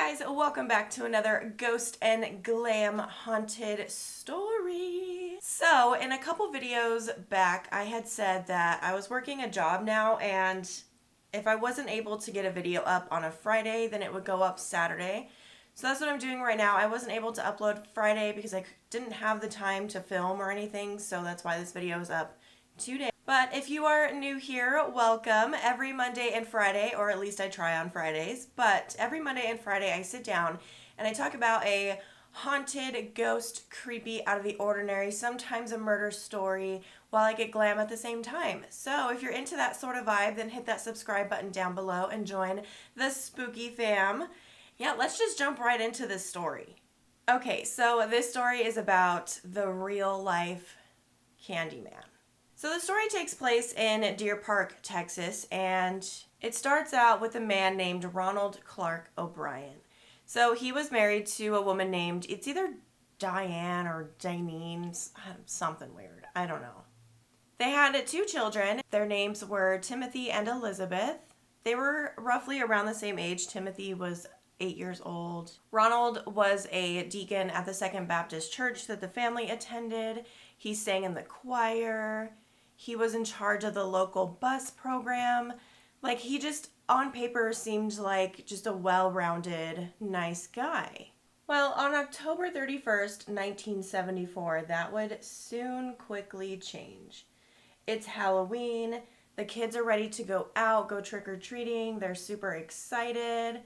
Hey guys, welcome back to another Ghost and Glam haunted story. So, in a couple videos back, I had said that I was working a job now, and if I wasn't able to get a video up on a Friday, then it would go up Saturday. So that's what I'm doing right now. I wasn't able to upload Friday because I didn't have the time to film or anything, so that's why this video is up today. But if you are new here, welcome. Every Monday and Friday, or at least I try on Fridays, but every Monday and Friday I sit down and I talk about a haunted, ghost, creepy, out of the ordinary, sometimes a murder story, while I get glam at the same time. So if you're into that sort of vibe, then hit that subscribe button down below and join the spooky fam. Yeah, let's just jump right into this story. Okay, so this story is about the real life Candyman. So the story takes place in Deer Park, Texas, and it starts out with a man named Ronald Clark O'Brien. So he was married to a woman named, it's either Diane or Janine, something weird, I don't know. They had two children. Their names were Timothy and Elizabeth. They were roughly around the same age. Timothy was 8 years old. Ronald was a deacon at the Second Baptist Church that the family attended. He sang in the choir. He was in charge of the local bus program. Like, he just, on paper, seemed like just a well-rounded, nice guy. Well, on October 31st, 1974, that would soon quickly change. It's Halloween. The kids are ready to go out, go trick-or-treating. They're super excited.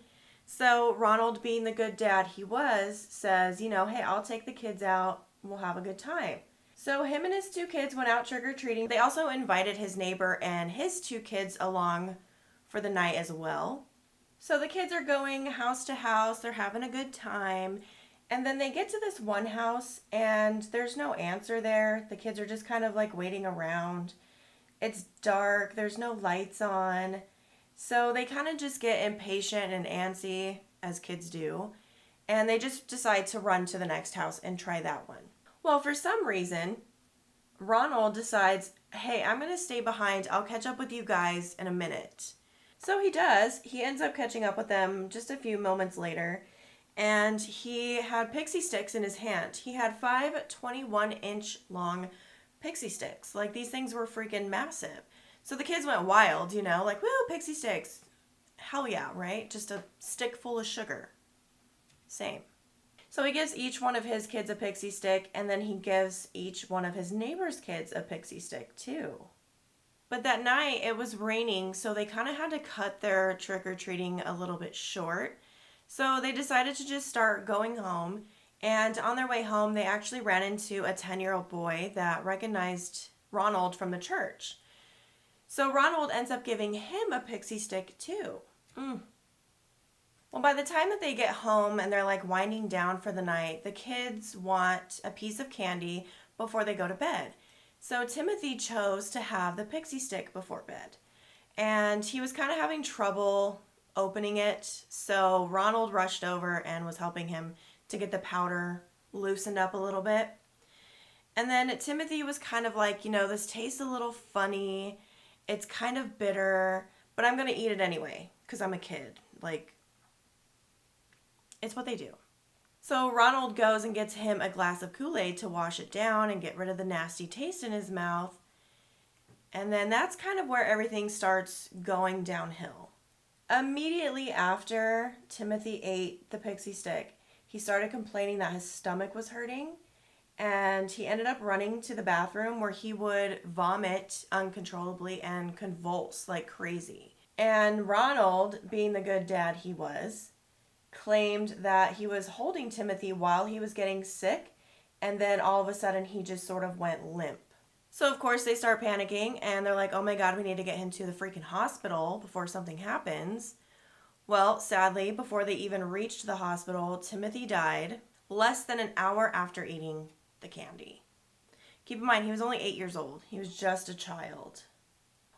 So Ronald, being the good dad he was, says, hey, I'll take the kids out. We'll have a good time. So him and his two kids went out trick-or-treating. They also invited his neighbor and his two kids along for the night as well. So the kids are going house to house. They're having a good time. And then they get to this one house and there's no answer there. The kids are just kind of like waiting around. It's dark. There's no lights on. So they kind of just get impatient and antsy, as kids do. And they just decide to run to the next house and try that one. Well, for some reason, Ronald decides, hey, I'm going to stay behind. I'll catch up with you guys in a minute. So he does. He ends up catching up with them just a few moments later. And he had pixie sticks in his hand. He had 5 21-inch long pixie sticks. Like, these things were freaking massive. So the kids went wild, like, woo, pixie sticks. Hell yeah, right? Just a stick full of sugar. Same. So he gives each one of his kids a pixie stick, and then he gives each one of his neighbor's kids a pixie stick too. But that night it was raining, so they kind of had to cut their trick-or-treating a little bit short. So they decided to just start going home, and on their way home they actually ran into a 10-year-old boy that recognized Ronald from the church. So Ronald ends up giving him a pixie stick too. Well, by the time that they get home and they're like winding down for the night, the kids want a piece of candy before they go to bed. So Timothy chose to have the pixie stick before bed. And he was kind of having trouble opening it. So Ronald rushed over and was helping him to get the powder loosened up a little bit. And then Timothy was kind of like, this tastes a little funny. It's kind of bitter, but I'm going to eat it anyway because I'm a kid. Like, it's what they do. So Ronald goes and gets him a glass of Kool-Aid to wash it down and get rid of the nasty taste in his mouth. And then that's kind of where everything starts going downhill. Immediately after Timothy ate the pixie stick, he started complaining that his stomach was hurting. And he ended up running to the bathroom where he would vomit uncontrollably and convulse like crazy. And Ronald, being the good dad he was, claimed that he was holding Timothy while he was getting sick, and then all of a sudden he just sort of went limp. So of course they start panicking and they're like, oh my god, we need to get him to the freaking hospital before something happens. Well, sadly, before they even reached the hospital, Timothy died less than an hour after eating the candy. Keep in mind, he was only 8 years old. He was just a child.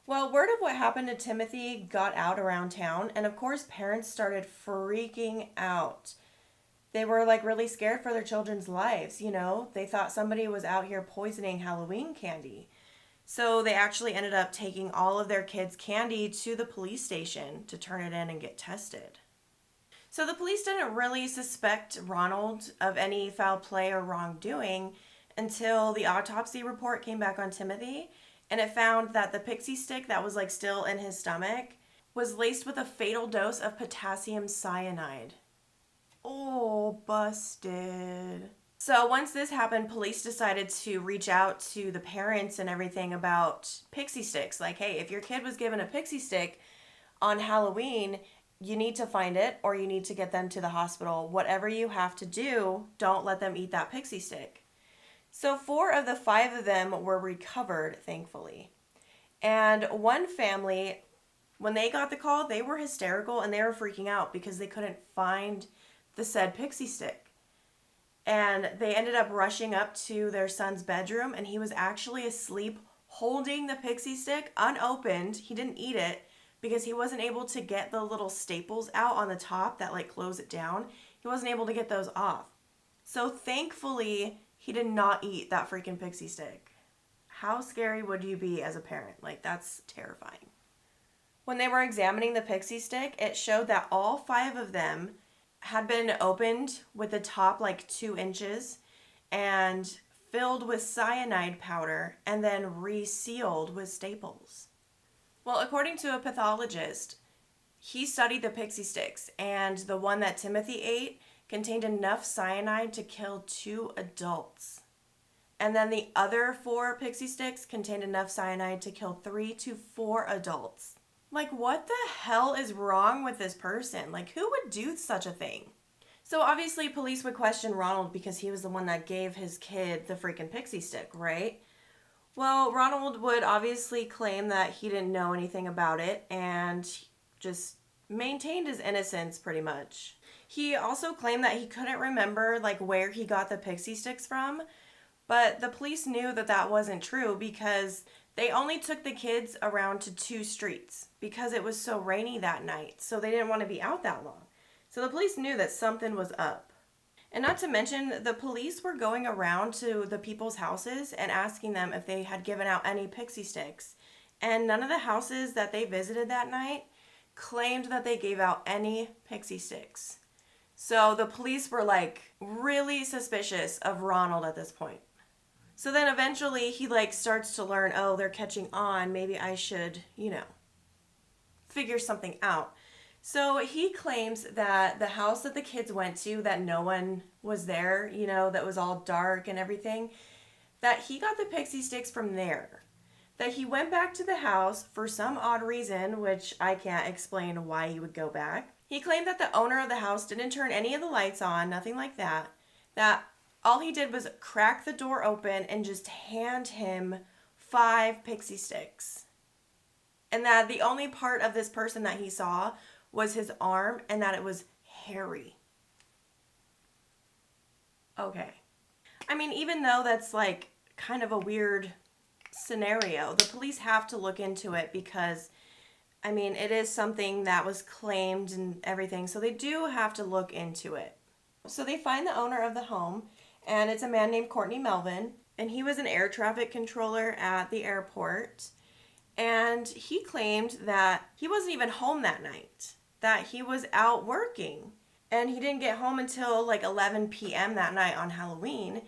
Well, word of what happened to Timothy got out around town, and of course parents started freaking out. They were like really scared for their children's lives, They thought somebody was out here poisoning Halloween candy. So they actually ended up taking all of their kids' candy to the police station to turn it in and get tested. So the police didn't really suspect Ronald of any foul play or wrongdoing until the autopsy report came back on Timothy, and it found that the pixie stick that was like still in his stomach was laced with a fatal dose of potassium cyanide. Oh, busted. So once this happened, police decided to reach out to the parents and everything about pixie sticks. Like, hey, if your kid was given a pixie stick on Halloween, you need to find it or you need to get them to the hospital. Whatever you have to do, don't let them eat that pixie stick. So 4 of the 5 of them were recovered, thankfully. And one family, when they got the call, they were hysterical and they were freaking out because they couldn't find the said pixie stick. And they ended up rushing up to their son's bedroom, and he was actually asleep holding the pixie stick unopened. He didn't eat it because he wasn't able to get the little staples out on the top that like close it down. He wasn't able to get those off. So thankfully, he did not eat that freaking pixie stick. How scary would you be as a parent? Like, that's terrifying. When they were examining the pixie stick, it showed that all 5 of them had been opened with the top like 2 inches and filled with cyanide powder and then resealed with staples. Well, according to a pathologist, he studied the pixie sticks, and the one that Timothy ate contained enough cyanide to kill 2 adults. And then the other 4 pixie sticks contained enough cyanide to kill 3 to 4 adults. Like, what the hell is wrong with this person? Like, who would do such a thing? So obviously police would question Ronald because he was the one that gave his kid the freaking pixie stick, right? Well, Ronald would obviously claim that he didn't know anything about it and just maintained his innocence pretty much. He also claimed that he couldn't remember like where he got the pixie sticks from, but the police knew that that wasn't true because they only took the kids around to 2 streets because it was so rainy that night, so they didn't want to be out that long. So the police knew that something was up. And not to mention, the police were going around to the people's houses and asking them if they had given out any pixie sticks. And none of the houses that they visited that night claimed that they gave out any pixie sticks. So the police were like really suspicious of Ronald at this point. So then eventually he like starts to learn, oh, they're catching on. Maybe I should, figure something out. So he claims that the house that the kids went to, that no one was there, that was all dark and everything, that he got the pixie sticks from there. That he went back to the house for some odd reason, which I can't explain why he would go back. He claimed that the owner of the house didn't turn any of the lights on, nothing like that. That all he did was crack the door open and just hand him 5 pixie sticks. And that the only part of this person that he saw was his arm and that it was hairy. Okay. I mean, even though that's like kind of a weird scenario, the police have to look into it because, I mean, it is something that was claimed and everything, so they do have to look into it. So they find the owner of the home, and it's a man named Courtney Melvin, and he was an air traffic controller at the airport, and he claimed that he wasn't even home that night, that he was out working, and he didn't get home until like 11 p.m. that night on Halloween,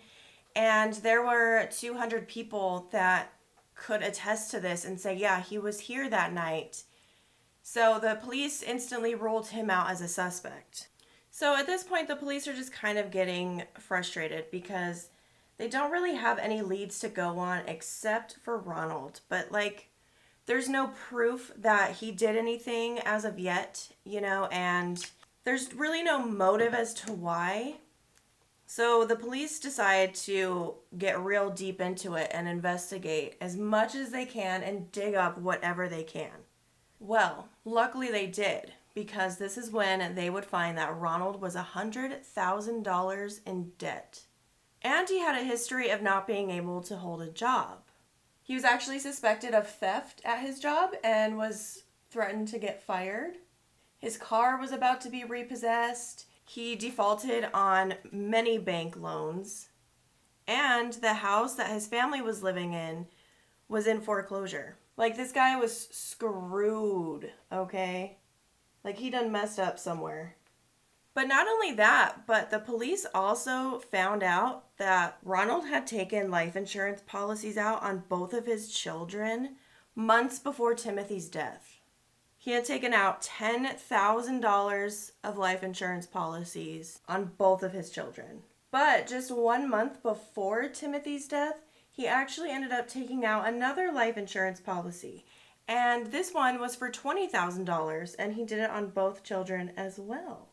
and there were 200 people that could attest to this and say, yeah, he was here that night. So the police instantly ruled him out as a suspect. So at this point, the police are just kind of getting frustrated because they don't really have any leads to go on except for Ronald. But like, there's no proof that he did anything as of yet, and there's really no motive as to why. So the police decide to get real deep into it and investigate as much as they can and dig up whatever they can. Well, luckily they did, because this is when they would find that Ronald was $100,000 in debt. And he had a history of not being able to hold a job. He was actually suspected of theft at his job and was threatened to get fired. His car was about to be repossessed. He defaulted on many bank loans. And the house that his family was living in was in foreclosure. Like, this guy was screwed, okay? Like, he done messed up somewhere. But not only that, but the police also found out that Ronald had taken life insurance policies out on both of his children months before Timothy's death. He had taken out $10,000 of life insurance policies on both of his children. But just 1 month before Timothy's death, he actually ended up taking out another life insurance policy. And this one was for $20,000, and he did it on both children as well.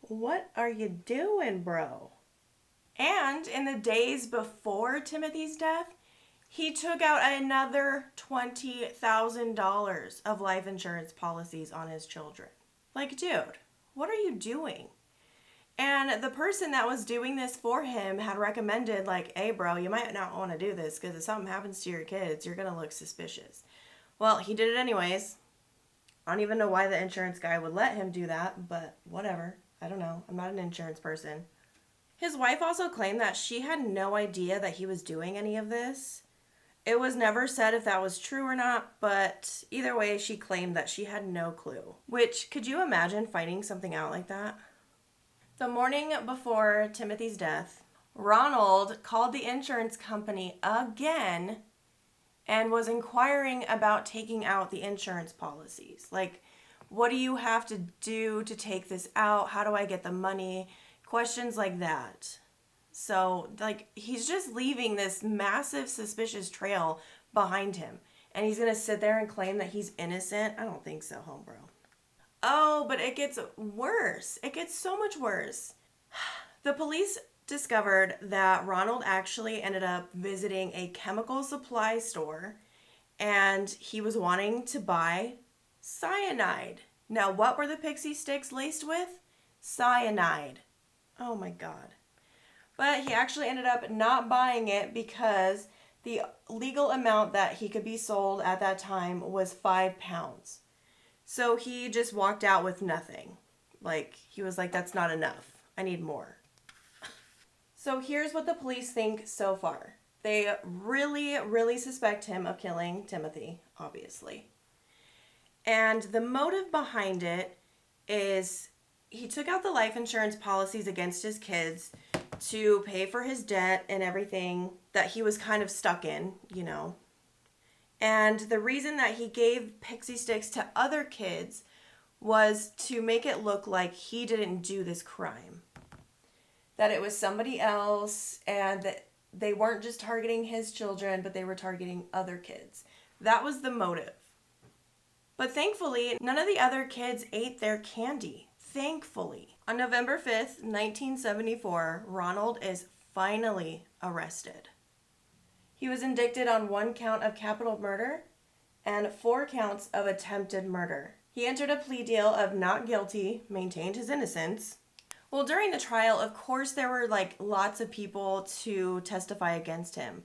What are you doing, bro? And in the days before Timothy's death, he took out another $20,000 of life insurance policies on his children. Like, dude, what are you doing? And the person that was doing this for him had recommended, like, hey, bro, you might not want to do this because if something happens to your kids, you're going to look suspicious. Well, he did it anyways. I don't even know why the insurance guy would let him do that, but whatever. I don't know. I'm not an insurance person. His wife also claimed that she had no idea that he was doing any of this. It was never said if that was true or not, but either way, she claimed that she had no clue. Which, could you imagine finding something out like that? The morning before Timothy's death, Ronald called the insurance company again and was inquiring about taking out the insurance policies. Like, what do you have to do to take this out? How do I get the money? Questions like that. So, like, he's just leaving this massive suspicious trail behind him. And he's going to sit there and claim that he's innocent? I don't think so, homebro. Oh, but it gets worse. It gets so much worse. The police discovered that Ronald actually ended up visiting a chemical supply store and he was wanting to buy cyanide. Now, what were the pixie sticks laced with? Cyanide. Oh my God. But he actually ended up not buying it because the legal amount that he could be sold at that time was 5 pounds. So he just walked out with nothing. Like, he was like, that's not enough. I need more. So here's what the police think so far. They really, really suspect him of killing Timothy, obviously. And the motive behind it is he took out the life insurance policies against his kids to pay for his debt and everything that he was kind of stuck in, you know. And the reason that he gave pixie sticks to other kids was to make it look like he didn't do this crime. That it was somebody else and that they weren't just targeting his children, but they were targeting other kids. That was the motive. But thankfully, none of the other kids ate their candy. Thankfully. On November 5th, 1974, Ronald is finally arrested. He was indicted on 1 count of capital murder and 4 counts of attempted murder. He entered a plea deal of not guilty, maintained his innocence. Well, during the trial, of course, there were lots of people to testify against him.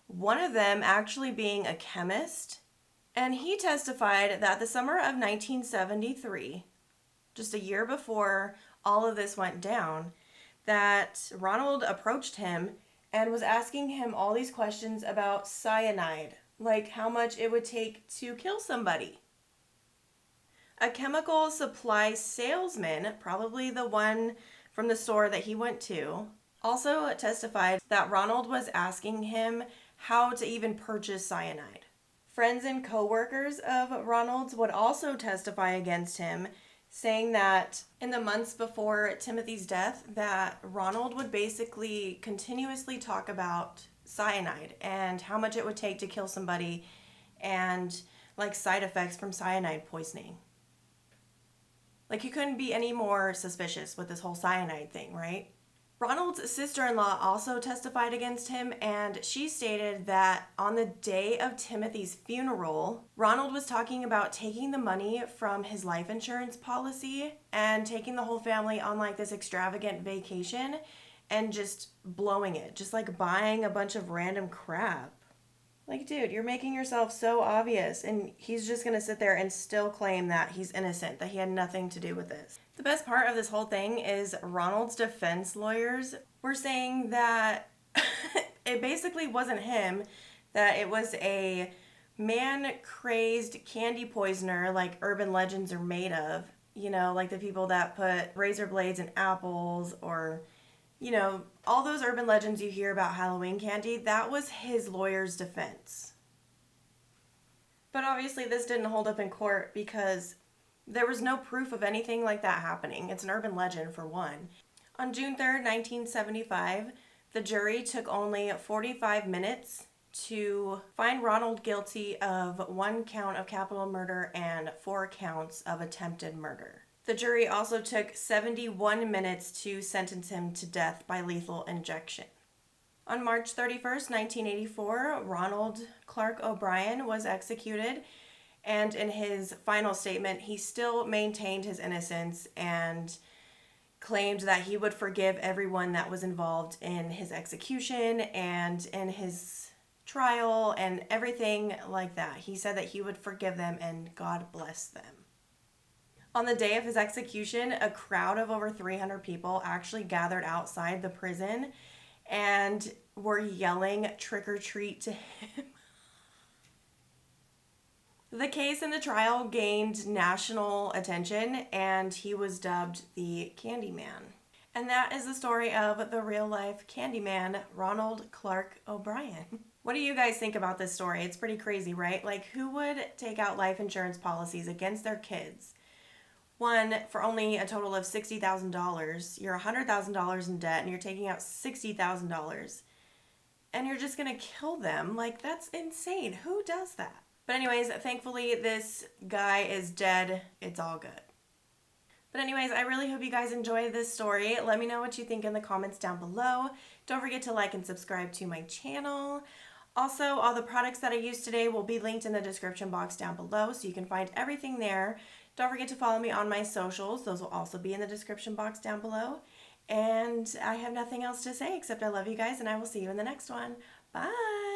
One of them actually being a chemist. And he testified that the summer of 1973, just a year before all of this went down, that Ronald approached him and was asking him all these questions about cyanide, like how much it would take to kill somebody. A chemical supply salesman, probably the one from the store that he went to, also testified that Ronald was asking him how to even purchase cyanide. Friends and co-workers of Ronald's would also testify against him, saying that in the months before Timothy's death, that Ronald would basically continuously talk about cyanide and how much it would take to kill somebody and side effects from cyanide poisoning. You couldn't be any more suspicious with this whole cyanide thing, right? Ronald's sister-in-law also testified against him, and she stated that on the day of Timothy's funeral, Ronald was talking about taking the money from his life insurance policy and taking the whole family on this extravagant vacation and just blowing it, just buying a bunch of random crap. Dude, you're making yourself so obvious, and he's just gonna sit there and still claim that he's innocent, that he had nothing to do with this. The best part of this whole thing is Ronald's defense lawyers were saying that it basically wasn't him, that it was a man-crazed candy poisoner like urban legends are made of. you know, like the people that put razor blades in apples, or, you know, all those urban legends you hear about Halloween candy, that was his lawyer's defense. But obviously this didn't hold up in court because there was no proof of anything like that happening. It's an urban legend, for one. On June 3rd, 1975, the jury took only 45 minutes to find Ronald guilty of 1 count of capital murder and 4 counts of attempted murder. The jury also took 71 minutes to sentence him to death by lethal injection. On March 31st, 1984, Ronald Clark O'Brien was executed, and in his final statement, he still maintained his innocence and claimed that he would forgive everyone that was involved in his execution and in his trial and everything like that. He said that he would forgive them and God bless them. On the day of his execution, a crowd of over 300 people actually gathered outside the prison and were yelling "trick or treat" to him. The case and the trial gained national attention, and he was dubbed the Candyman. And that is the story of the real-life Candyman, Ronald Clark O'Brien. What do you guys think about this story? It's pretty crazy, right? Like, who would take out life insurance policies against their kids? One, for only a total of $60,000. You're $100,000 in debt, and you're taking out $60,000. And you're just going to kill them. Like, that's insane. Who does that? But anyways, thankfully this guy is dead. It's all good. But anyways, I really hope you guys enjoyed this story. Let me know what you think in the comments down below. Don't forget to like and subscribe to my channel. Also, all the products that I used today will be linked in the description box down below, so you can find everything there. Don't forget to follow me on my socials. Those will also be in the description box down below. And I have nothing else to say except I love you guys, and I will see you in the next one. Bye!